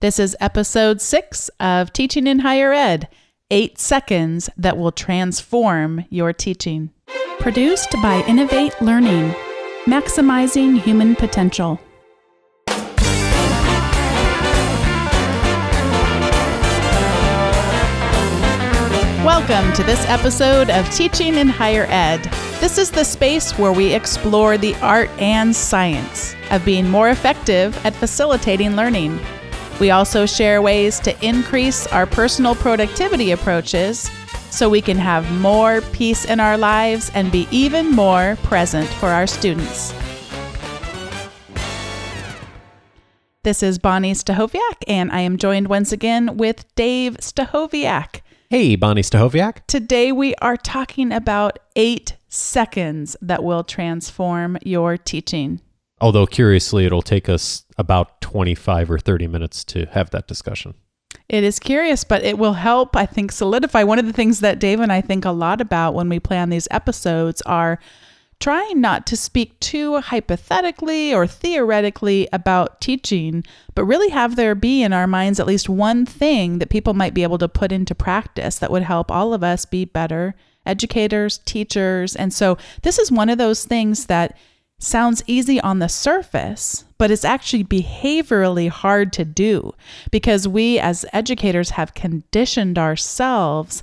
This is episode 6 of Teaching in Higher Ed, 8 seconds that will transform your teaching. Produced by Innovate Learning, maximizing human potential. Welcome to this episode of Teaching in Higher Ed. This is the space where we explore the art and science of being more effective at facilitating learning. We also share ways to increase our personal productivity approaches so we can have more peace in our lives and be even more present for our students. This is Bonnie Stachowiak, and I am joined once again with Dave Stachowiak. Hey, Bonnie Stachowiak. Today we are talking about 8 seconds that will transform your teaching. Although, curiously, it'll take us about 25 or 30 minutes to have that discussion. It is curious, but it will help, I think, solidify. One of the things that Dave and I think a lot about when we plan these episodes are trying not to speak too hypothetically or theoretically about teaching, but really have there be in our minds at least one thing that people might be able to put into practice that would help all of us be better educators, teachers. And so this is one of those things that sounds easy on the surface, but it's actually behaviorally hard to do because we as educators have conditioned ourselves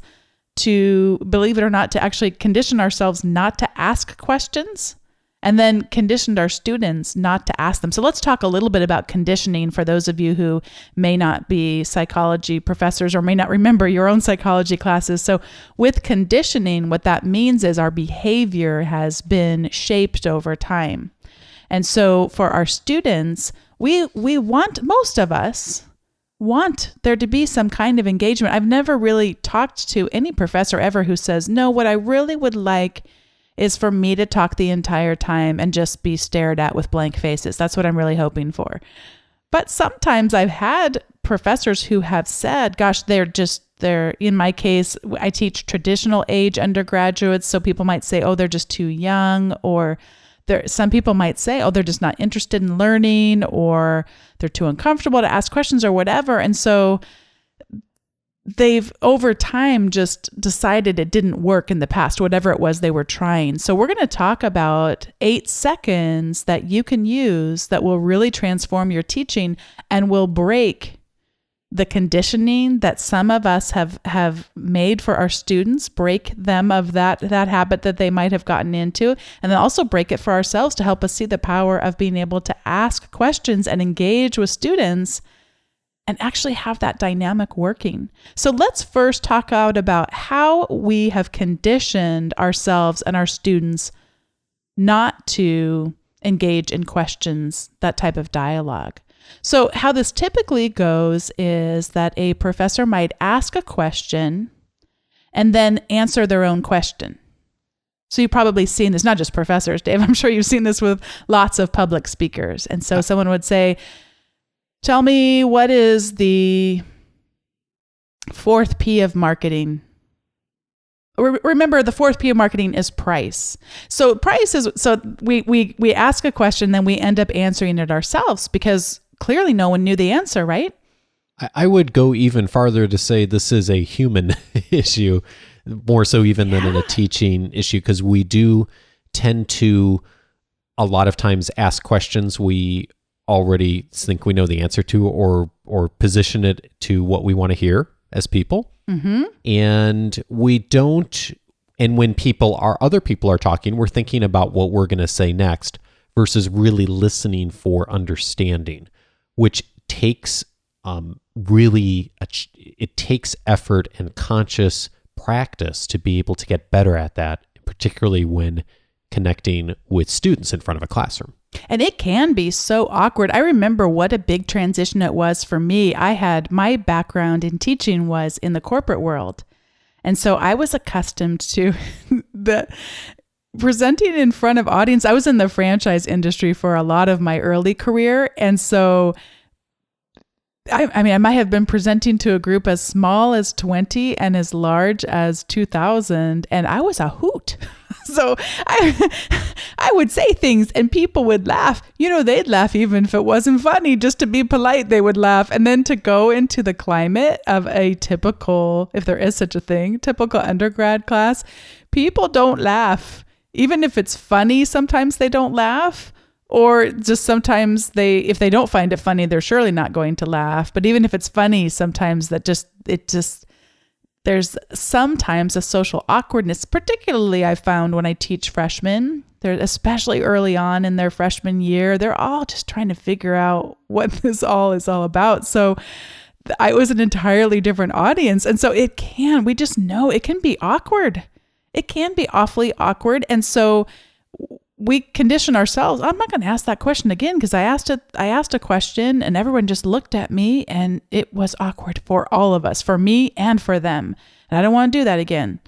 to, believe it or not, to actually condition ourselves not to ask questions and then conditioned our students not to ask them. So let's talk a little bit about conditioning for those of you who may not be psychology professors or may not remember your own psychology classes. So with conditioning, what that means is our behavior has been shaped over time. And so for our students, we want, most of us want there to be some kind of engagement. I've never really talked to any professor ever who says, no, what I really would like is for me to talk the entire time and just be stared at with blank faces. That's what I'm really hoping for. But sometimes I've had professors who have said, gosh, they're in my case, I teach traditional age undergraduates. So people might say, oh, they're just too young, or some people might say, oh, they're just not interested in learning, or they're too uncomfortable to ask questions or whatever. And so they've over time just decided it didn't work in the past, whatever it was they were trying. So we're going to talk about 8 seconds that you can use that will really transform your teaching and will break the conditioning that some of us have made for our students, break them of that habit that they might have gotten into, and then also break it for ourselves to help us see the power of being able to ask questions and engage with students and actually have that dynamic working. So let's first talk out about how we have conditioned ourselves and our students not to engage in questions, that type of dialogue. So how this typically goes is that a professor might ask a question and then answer their own question. So you've probably seen this, not just professors, Dave, I'm sure you've seen this with lots of public speakers. And so someone would say, tell me, what is the 4th P of marketing? Remember, the 4th P of marketing is price. So price is, so we ask a question, then we end up answering it ourselves because clearly no one knew the answer, right? I would go even farther to say this is a human issue, more so even than in a teaching issue, because we do tend to a lot of times ask questions we already think we know the answer to, or position it to what we want to hear as people. Mm-hmm. And we don't, and when other people are talking, we're thinking about what we're going to say next versus really listening for understanding, which takes it takes effort and conscious practice to be able to get better at that, particularly when connecting with students in front of a classroom. And it can be so awkward. I remember what a big transition it was for me. My background in teaching was in the corporate world. And so I was accustomed to presenting in front of audience. I was in the franchise industry for a lot of my early career. And so I mean, I might have been presenting to a group as small as 20 and as large as 2,000, and I was a hoot. So I would say things and people would laugh. They'd laugh even if it wasn't funny. Just to be polite, they would laugh. And then to go into the climate of a typical, if there is such a thing, typical undergrad class, people don't laugh. Even if it's funny, sometimes they don't laugh. Or just sometimes if they don't find it funny, they're surely not going to laugh. But even if it's funny, sometimes there's sometimes a social awkwardness, particularly I found when I teach freshmen. They're especially early on in their freshman year. They're all just trying to figure out what this all is all about. So I was an entirely different audience. And so we just know it can be awkward. It can be awfully awkward. And so we condition ourselves. I'm not going to ask that question again because I asked a question and everyone just looked at me and it was awkward for all of us, for me and for them. And I don't want to do that again.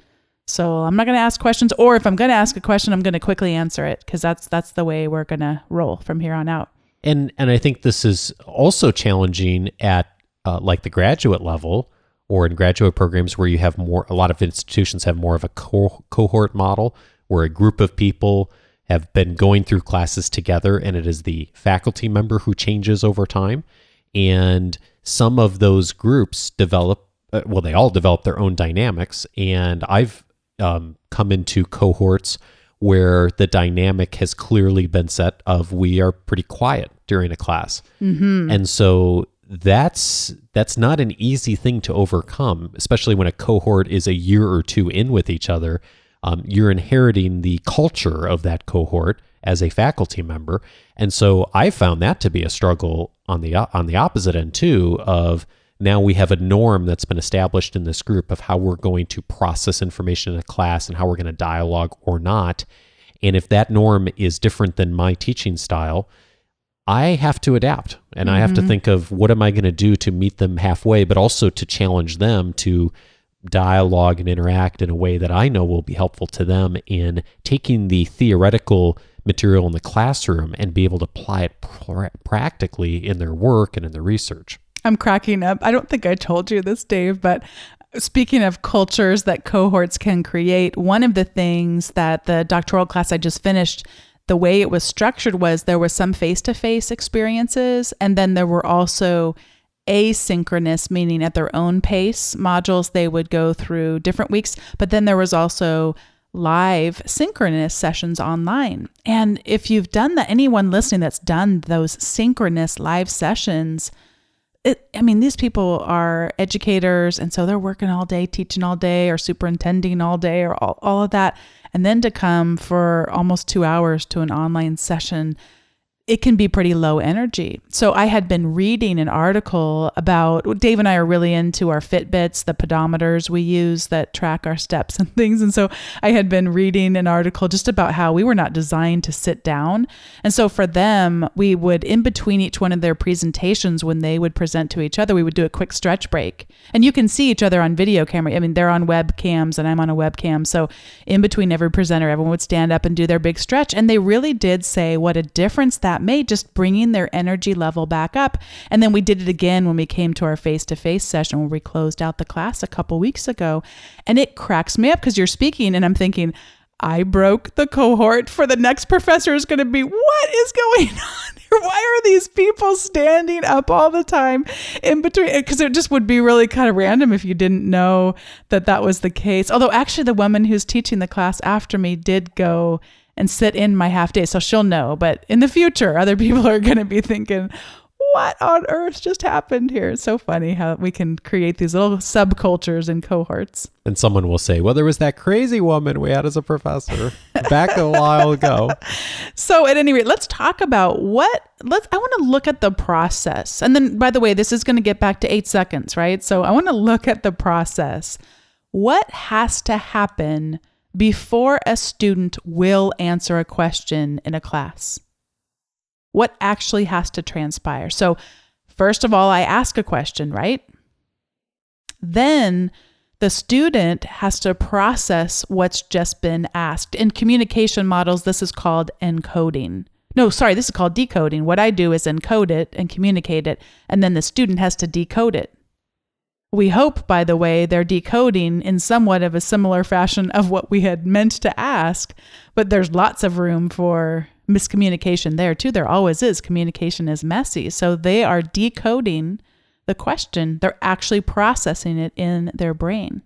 So I'm not going to ask questions, or if I'm going to ask a question, I'm going to quickly answer it because that's the way we're going to roll from here on out. And I think this is also challenging at like the graduate level or in graduate programs where you have a lot of institutions have more of a cohort model where a group of people have been going through classes together, and it is the faculty member who changes over time. And some of those groups they all develop their own dynamics. And I've come into cohorts where the dynamic has clearly been set of we are pretty quiet during a class. Mm-hmm. And so that's not an easy thing to overcome, especially when a cohort is a year or two in with each other. You're inheriting the culture of that cohort as a faculty member. And so I found that to be a struggle on the opposite end too, of now we have a norm that's been established in this group of how we're going to process information in a class and how we're going to dialogue or not. And if that norm is different than my teaching style, I have to adapt and I have to think of what am I going to do to meet them halfway, but also to challenge them to dialogue and interact in a way that I know will be helpful to them in taking the theoretical material in the classroom and be able to apply it practically in their work and in their research. I'm cracking up. I don't think I told you this, Dave, but speaking of cultures that cohorts can create, one of the things that the doctoral class I just finished, the way it was structured was there were some face-to-face experiences, and then there were also asynchronous, meaning at their own pace modules they would go through different weeks. But then there was also live synchronous sessions online. And if you've done that, anyone listening that's done those synchronous live sessions, these people are educators. And so they're working all day, teaching all day, or superintending all day, or all of that. And then to come for almost 2 hours to an online session, it can be pretty low energy. So I had been reading an article about, Dave and I are really into our Fitbits, the pedometers we use that track our steps and things. And so I had been reading an article just about how we were not designed to sit down. And so for them, we would, in between each one of their presentations, when they would present to each other, we would do a quick stretch break. And you can see each other on video camera. They're on webcams and I'm on a webcam. So in between every presenter, everyone would stand up and do their big stretch. And they really did say what a difference that made, just bringing their energy level back up. And then we did it again when we came to our face-to-face session where we closed out the class a couple weeks ago. And it cracks me up because you're speaking and I'm thinking, I broke the cohort. For the next professor is going to be, what is going on here? Why are these people standing up all the time in between? Because it just would be really kind of random if you didn't know that was the case. Although actually the woman who's teaching the class after me did go and sit in my half day. So she'll know. But in the future, other people are going to be thinking, what on earth just happened here? It's so funny how we can create these little subcultures and cohorts. And someone will say, well, there was that crazy woman we had as a professor back a while ago. So at any rate, let's talk about I want to look at the process. And then, by the way, this is going to get back to 8 seconds, right? So I want to look at the process. What has to happen before a student will answer a question in a class? What actually has to transpire? So first of all, I ask a question, right? Then the student has to process what's just been asked. In communication models, this is called encoding. No, sorry, this is called decoding. What I do is encode it and communicate it, and then the student has to decode it. We hope, by the way, they're decoding in somewhat of a similar fashion of what we had meant to ask, but there's lots of room for miscommunication there too. There always is. Communication is messy. So they are decoding the question. They're actually processing it in their brain.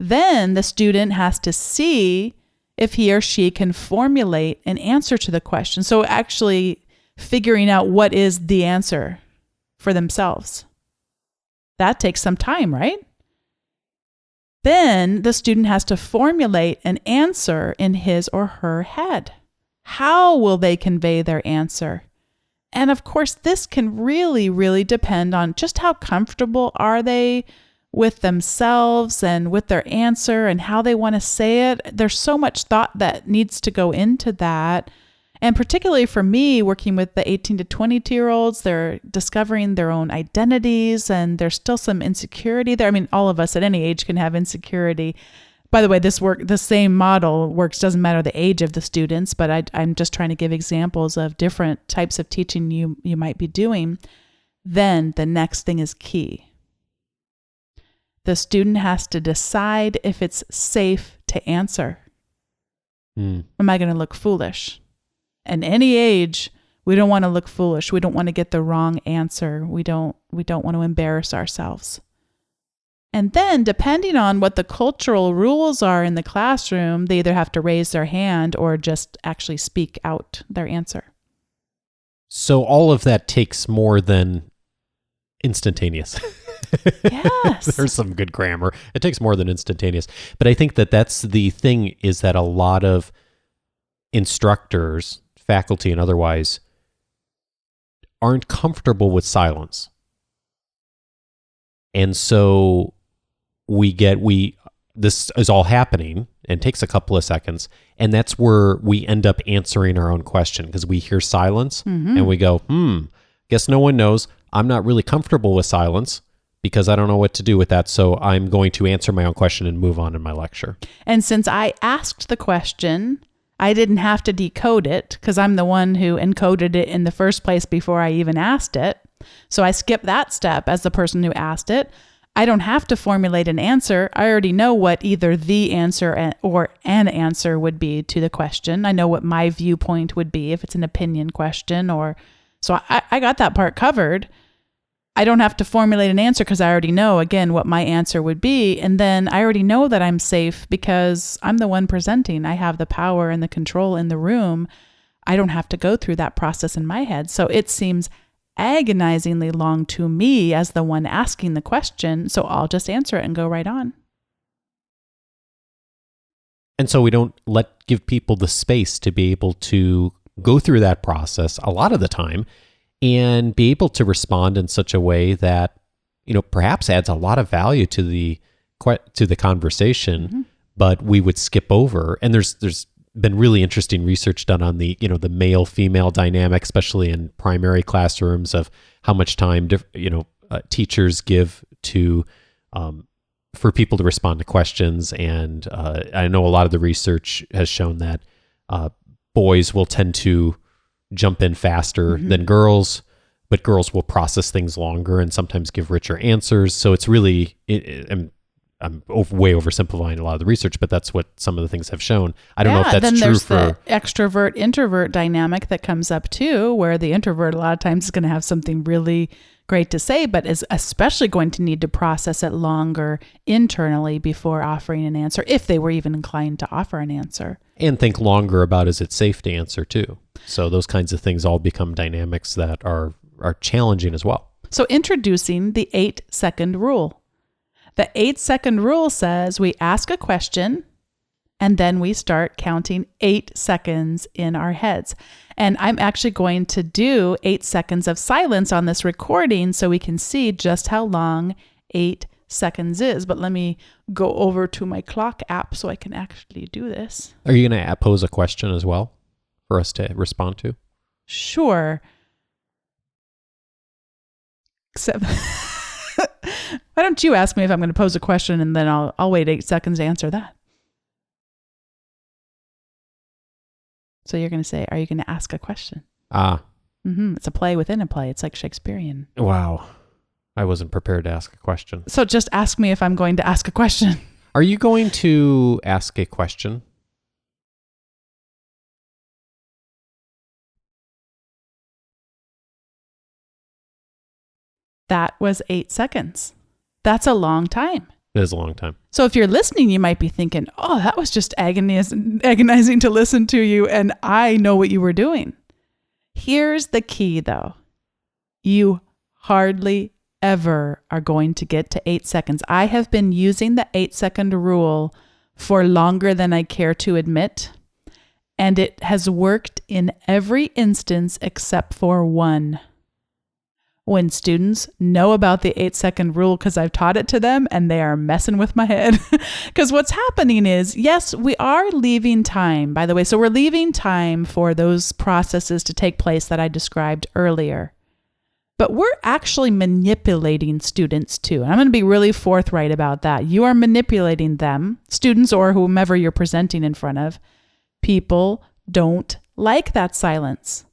Then the student has to see if he or she can formulate an answer to the question. So actually figuring out what is the answer for themselves. That takes some time, right? Then the student has to formulate an answer in his or her head. How will they convey their answer? And of course, this can really, really depend on just how comfortable are they with themselves and with their answer and how they want to say it. There's so much thought that needs to go into that. And particularly for me, working with the 18 to 22-year-olds, they're discovering their own identities and there's still some insecurity there. I mean, all of us at any age can have insecurity. By the way, the same model works, doesn't matter the age of the students, but I'm just trying to give examples of different types of teaching you might be doing. Then the next thing is key. The student has to decide if it's safe to answer. Am I going to look foolish? At any age, we don't want to look foolish. We don't want to get the wrong answer. We don't want to embarrass ourselves. And then, depending on what the cultural rules are in the classroom, they either have to raise their hand or just actually speak out their answer. So all of that takes more than instantaneous. Yes. There's some good grammar. It takes more than instantaneous. But I think that's the thing, is that a lot of instructors, faculty and otherwise, aren't comfortable with silence. And so this is all happening and takes a couple of seconds. And that's where we end up answering our own question, because we hear silence and we go, guess no one knows. I'm not really comfortable with silence because I don't know what to do with that. So I'm going to answer my own question and move on in my lecture. And since I asked the question, I didn't have to decode it because I'm the one who encoded it in the first place before I even asked it. So I skip that step as the person who asked it. I don't have to formulate an answer. I already know what either the answer or an answer would be to the question. I know what my viewpoint would be if it's an opinion question, so I got that part covered. I don't have to formulate an answer because I already know, again, what my answer would be. And then I already know that I'm safe because I'm the one presenting. I have the power and the control in the room. I don't have to go through that process in my head. So it seems agonizingly long to me as the one asking the question. So I'll just answer it and go right on. And so we don't give people the space to be able to go through that process a lot of the time and be able to respond in such a way that, perhaps adds a lot of value to the conversation, but we would skip over. And there's been really interesting research done on the male-female dynamic, especially in primary classrooms, of how much time teachers give to for people to respond to questions. And I know a lot of the research has shown that boys will tend to jump in faster than girls, but girls will process things longer and sometimes give richer answers. So it's really, I'm way oversimplifying a lot of the research, but that's what some of the things have shown. I don't know if that's then true there's for the extrovert-introvert dynamic that comes up too, where the introvert a lot of times is going to have something really great to say, but is especially going to need to process it longer internally before offering an answer, if they were even inclined to offer an answer. And think longer about, is it safe to answer too? So those kinds of things all become dynamics that are challenging as well. So introducing the 8-second rule. The 8-second rule says we ask a question and then we start counting 8 seconds in our heads. And I'm actually going to do 8 seconds of silence on this recording so we can see just how long 8 seconds is. But let me go over to my clock app so I can actually do this. Are you going to pose a question as well for us to respond to? Sure. Except, why don't you ask me if I'm going to pose a question and then I'll wait 8 seconds to answer that. So you're going to say, are you going to ask a question? Ah. It's a play within a play. It's like Shakespearean. Wow. I wasn't prepared to ask a question. So just ask me if I'm going to ask a question. Are you going to ask a question? That was 8 seconds. That's a long time. It is a long time. So if you're listening, you might be thinking, oh, that was just agonizing to listen to you, and I know what you were doing. Here's the key, though. You hardly ever are going to get to 8 seconds. I have been using the 8-second rule for longer than I care to admit, and it has worked in every instance except for one. When students know about the 8-second rule because I've taught it to them and they are messing with my head. Because what's happening is, yes, we are leaving time, by the way. So we're leaving time for those processes to take place that I described earlier. But we're actually manipulating students too. And I'm going to be really forthright about that. You are manipulating them, students or whomever you're presenting in front of. People don't like that silence.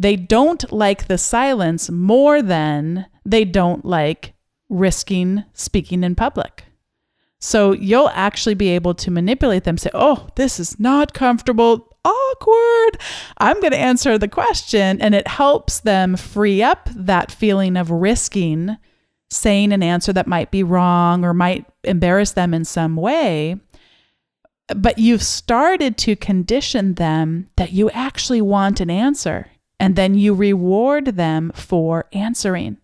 They don't like the silence more than they don't like risking speaking in public. So you'll actually be able to manipulate them, say, oh, this is not comfortable, awkward. I'm going to answer the question. And it helps them free up that feeling of risking saying an answer that might be wrong or might embarrass them in some way. But you've started to condition them that you actually want an answer. And then you reward them for answering.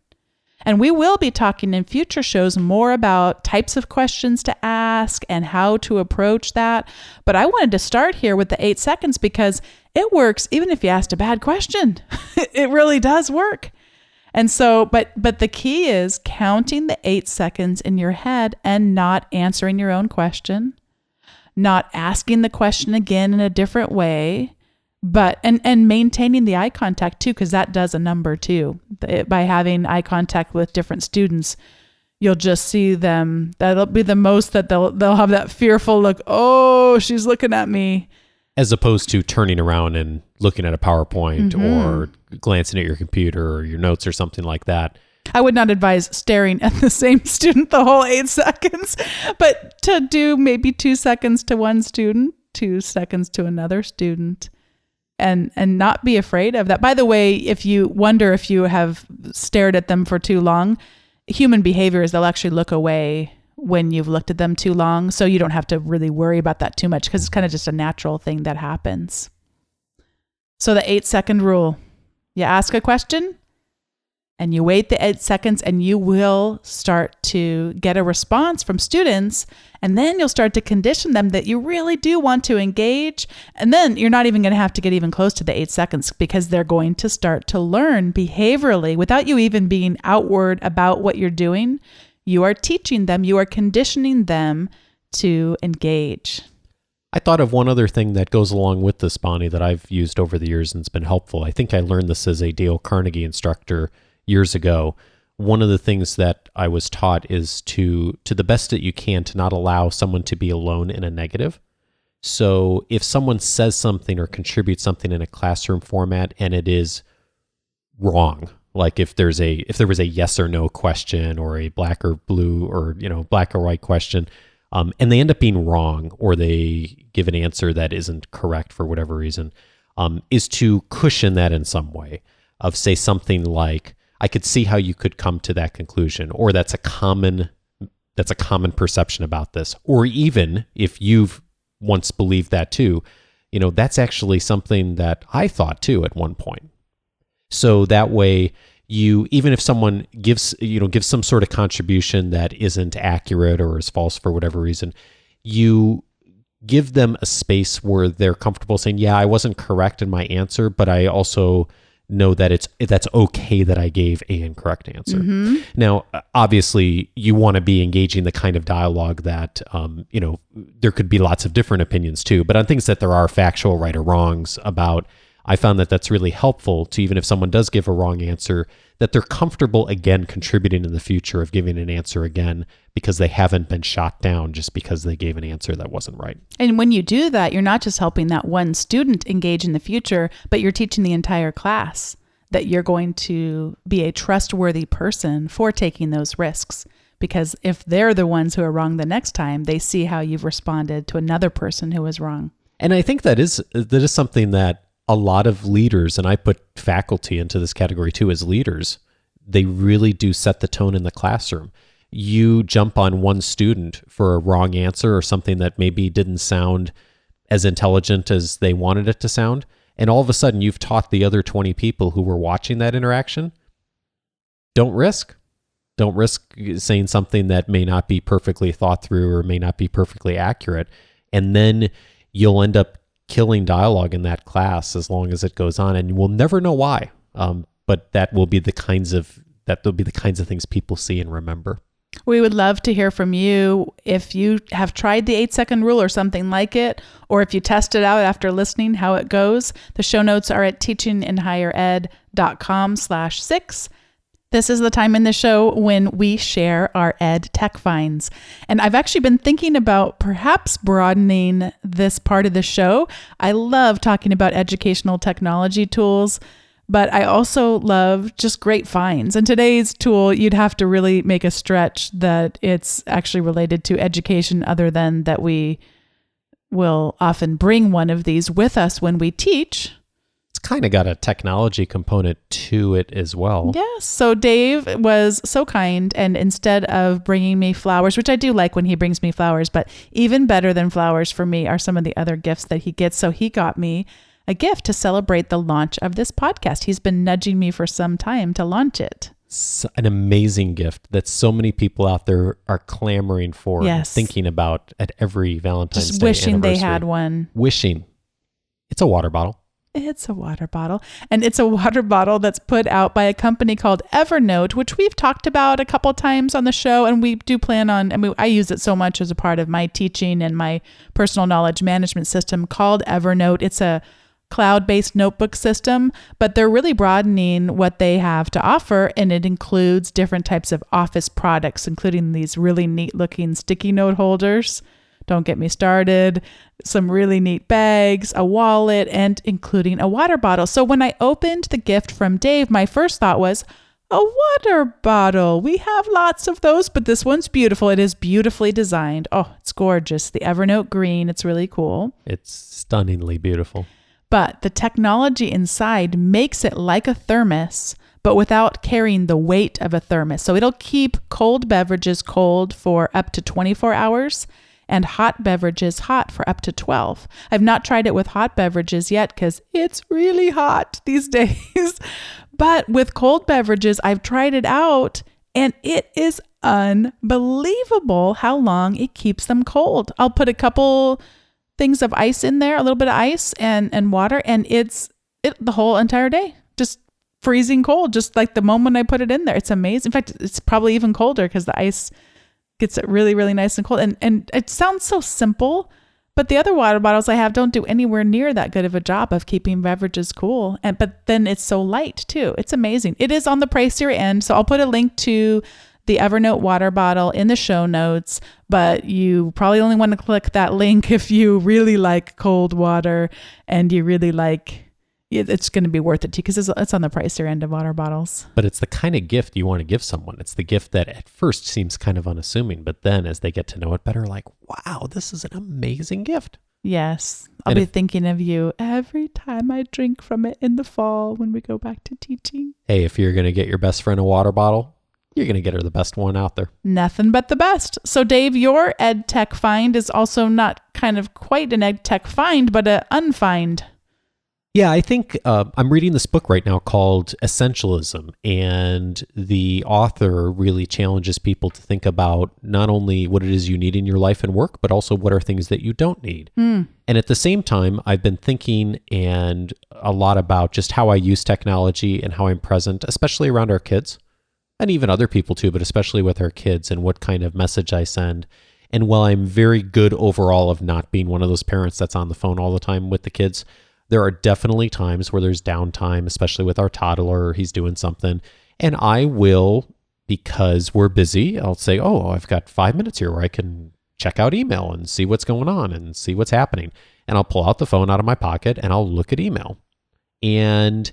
And we will be talking in future shows more about types of questions to ask and how to approach that. But I wanted to start here with the 8 seconds because it works even if you asked a bad question. It really does work. And so, but the key is counting the 8 seconds in your head and not answering your own question, not asking the question again in a different way. But, and maintaining the eye contact too, because that does a number too. By having eye contact with different students, you'll just see them. That'll be the most that they'll have that fearful look. Oh, she's looking at me. As opposed to turning around and looking at a PowerPoint or glancing at your computer or your notes or something like that. I would not advise staring at the same student the whole 8 seconds, but to do maybe 2 seconds to one student, 2 seconds to another student. And not be afraid of that. By the way, if you wonder if you have stared at them for too long, human behavior is they'll actually look away when you've looked at them too long. So you don't have to really worry about that too much because it's kind of just a natural thing that happens. So the 8-second rule, you ask a question and you wait the 8 seconds and you will start to get a response from students. And then you'll start to condition them that you really do want to engage. And then you're not even going to have to get even close to the 8 seconds because they're going to start to learn behaviorally without you even being outward about what you're doing. You are teaching them, you are conditioning them to engage. I thought of one other thing that goes along with this, Bonnie, that I've used over the years and it's been helpful. I think I learned this as a Dale Carnegie instructor years ago. One of the things that I was taught is to the best that you can, to not allow someone to be alone in a negative. So if someone says something or contributes something in a classroom format and it is wrong, like if there was a yes or no question or a black or blue or black or white question, and they end up being wrong or they give an answer that isn't correct for whatever reason, is to cushion that in some way, of say something like, I could see how you could come to that conclusion, or that's a common perception about this. Or even if you've once believed that too, that's actually something that I thought too at one point. So that way even if someone gives some sort of contribution that isn't accurate or is false for whatever reason, you give them a space where they're comfortable saying, yeah, I wasn't correct in my answer, but I also know that that's okay that I gave an incorrect answer. Mm-hmm. Now, obviously, you want to be engaging the kind of dialogue that, there could be lots of different opinions too, but on things that there are factual right or wrongs about, I found that that's really helpful to, even if someone does give a wrong answer, that they're comfortable again contributing in the future of giving an answer again, because they haven't been shot down just because they gave an answer that wasn't right. And when you do that, you're not just helping that one student engage in the future, but you're teaching the entire class that you're going to be a trustworthy person for taking those risks. Because if they're the ones who are wrong the next time, they see how you've responded to another person who was wrong. And I think that is something that a lot of leaders, and I put faculty into this category too as leaders, they really do set the tone in the classroom. You jump on one student for a wrong answer or something that maybe didn't sound as intelligent as they wanted it to sound, and all of a sudden you've taught the other 20 people who were watching that interaction, don't risk. Don't risk saying something that may not be perfectly thought through or may not be perfectly accurate. And then you'll end up killing dialogue in that class as long as it goes on, and we'll never know why. But that will be the kinds of things people see and remember. We would love to hear from you if you have tried the 8-second rule or something like it, or if you test it out after listening, how it goes. The show notes are at teachinginhighered.com/6. This is the time in the show when we share our ed tech finds. And I've actually been thinking about perhaps broadening this part of the show. I love talking about educational technology tools, but I also love just great finds. And today's tool, you'd have to really make a stretch that it's actually related to education, other than that we will often bring one of these with us when we teach. It's kind of got a technology component to it as well. Yes. So Dave was so kind, and instead of bringing me flowers, which I do like when he brings me flowers, but even better than flowers for me are some of the other gifts that he gets. So he got me a gift to celebrate the launch of this podcast. He's been nudging me for some time to launch it. It's an amazing gift that so many people out there are clamoring for, yes, thinking about at every Valentine's just Day wishing anniversary. they had one. Wishing. It's a water bottle. It's a water bottle, and it's a water bottle that's put out by a company called Evernote, which we've talked about a couple times on the show, and we do plan on, I use it so much as a part of my teaching and my personal knowledge management system called Evernote. It's a cloud-based notebook system, but they're really broadening what they have to offer, and it includes different types of office products, including these really neat-looking sticky note holders. Don't get me started. Some really neat bags, a wallet, and including a water bottle. So when I opened the gift from Dave, my first thought was, a water bottle. We have lots of those, but this one's beautiful. It is beautifully designed. Oh, it's gorgeous. The Evernote green. It's really cool. It's stunningly beautiful. But the technology inside makes it like a thermos, but without carrying the weight of a thermos. So it'll keep cold beverages cold for up to 24 hours. And hot beverages hot for up to 12. I've not tried it with hot beverages yet because it's really hot these days. But with cold beverages, I've tried it out, and it is unbelievable how long it keeps them cold. I'll put a couple things of ice in there, a little bit of ice and water, and it's the whole entire day, just freezing cold, just like the moment I put it in there. It's amazing. In fact, it's probably even colder because the ice gets it really, really nice and cold. And it sounds so simple, but the other water bottles I have don't do anywhere near that good of a job of keeping beverages cool. But then it's so light too. It's amazing. It is on the pricier end. So I'll put a link to the Evernote water bottle in the show notes, but you probably only want to click that link if you really like cold water and you really like, it's going to be worth it to you because it's on the pricier end of water bottles. But it's the kind of gift you want to give someone. It's the gift that at first seems kind of unassuming, but then as they get to know it better, like, wow, this is an amazing gift. Yes. I'll be thinking of you every time I drink from it in the fall when we go back to teaching. Hey, if you're going to get your best friend a water bottle, you're going to get her the best one out there. Nothing but the best. So Dave, your ed tech find is also not kind of quite an ed tech find, but an unfind. Yeah, I think I'm reading this book right now called Essentialism, and the author really challenges people to think about not only what it is you need in your life and work, but also what are things that you don't need. And at the same time, I've been thinking and a lot about just how I use technology and how I'm present, especially around our kids, and even other people too, but especially with our kids and what kind of message I send. And while I'm very good overall of not being one of those parents that's on the phone all the time with the kids, there are definitely times where there's downtime, especially with our toddler, or he's doing something. And I will, because we're busy, I'll say, oh, I've got 5 minutes here where I can check out email and see what's going on and see what's happening. And I'll pull out the phone out of my pocket and I'll look at email. And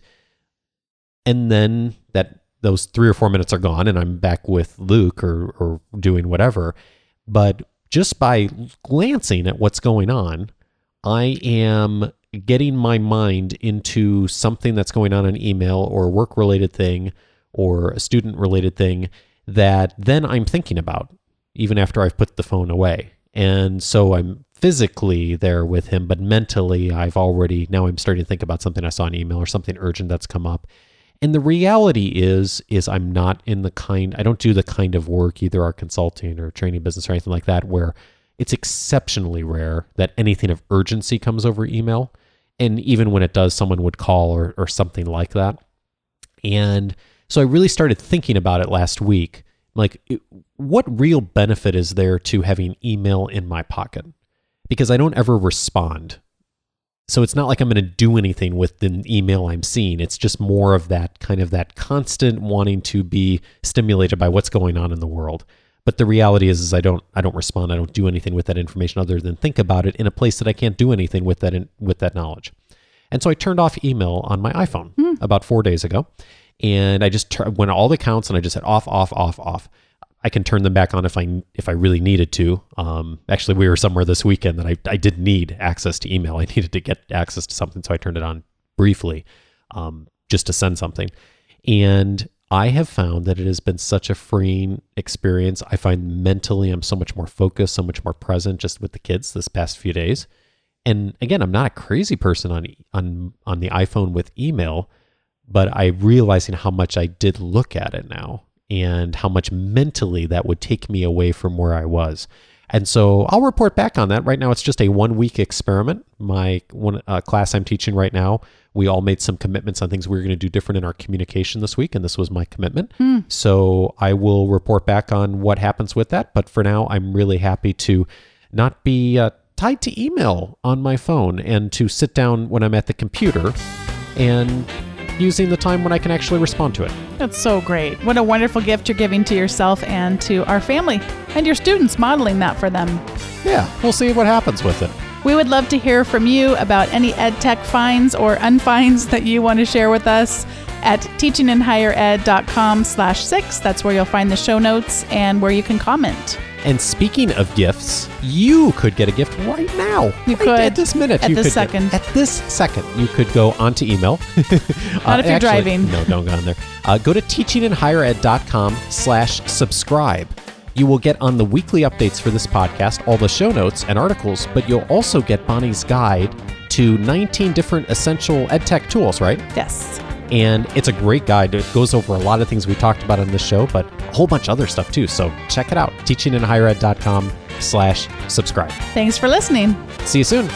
then those 3 or 4 minutes are gone and I'm back with Luke or doing whatever. But just by glancing at what's going on, I am getting my mind into something that's going on in email or a work-related thing or a student-related thing that then I'm thinking about, even after I've put the phone away. And so I'm physically there with him, but mentally now I'm starting to think about something I saw in email or something urgent that's come up. And the reality is I'm not I don't do the kind of work, either our consulting or training business or anything like that, where it's exceptionally rare that anything of urgency comes over email. And even when it does, someone would call or something like that. And so I really started thinking about it last week. Like, what real benefit is there to having email in my pocket? Because I don't ever respond. So it's not like I'm going to do anything with the email I'm seeing. It's just more of that constant wanting to be stimulated by what's going on in the world. But the reality is I don't respond. I don't do anything with that information other than think about it in a place that I can't do anything with that knowledge. And so I turned off email on my iPhone about 4 days ago. And I just went all the accounts and I just said off. I can turn them back on if I really needed to. Actually, we were somewhere this weekend that I did need access to email. I needed to get access to something, so I turned it on briefly just to send something. And I have found that it has been such a freeing experience. I find mentally I'm so much more focused, so much more present just with the kids this past few days. And again, I'm not a crazy person on the iPhone with email, but I'm realizing how much I did look at it now and how much mentally that would take me away from where I was. And so I'll report back on that. Right now, it's just a 1-week experiment. My class I'm teaching right now, we all made some commitments on things we were going to do different in our communication this week, and this was my commitment. So I will report back on what happens with that. But for now, I'm really happy to not be tied to email on my phone and to sit down when I'm at the computer and using the time when I can actually respond to it. That's so great. What a wonderful gift you're giving to yourself and to our family and your students, modeling that for them. Yeah, we'll see what happens with it. We would love to hear from you about any EdTech finds or unfinds that you want to share with us at teachinginhighered.com/6. That's where you'll find the show notes and where you can comment. And speaking of gifts, you could get a gift right now. You could. At this minute. At this second. At this second. You could go onto email. Not if you're driving. No, don't go on there. Go to teachinginhighered.com/subscribe. You will get on the weekly updates for this podcast, all the show notes and articles, but you'll also get Bonnie's guide to 19 different essential EdTech tools, right? Yes. And it's a great guide. It goes over a lot of things we talked about on this show, but a whole bunch of other stuff too. So check it out. teachinginhighered.com/subscribe. Thanks for listening. See you soon.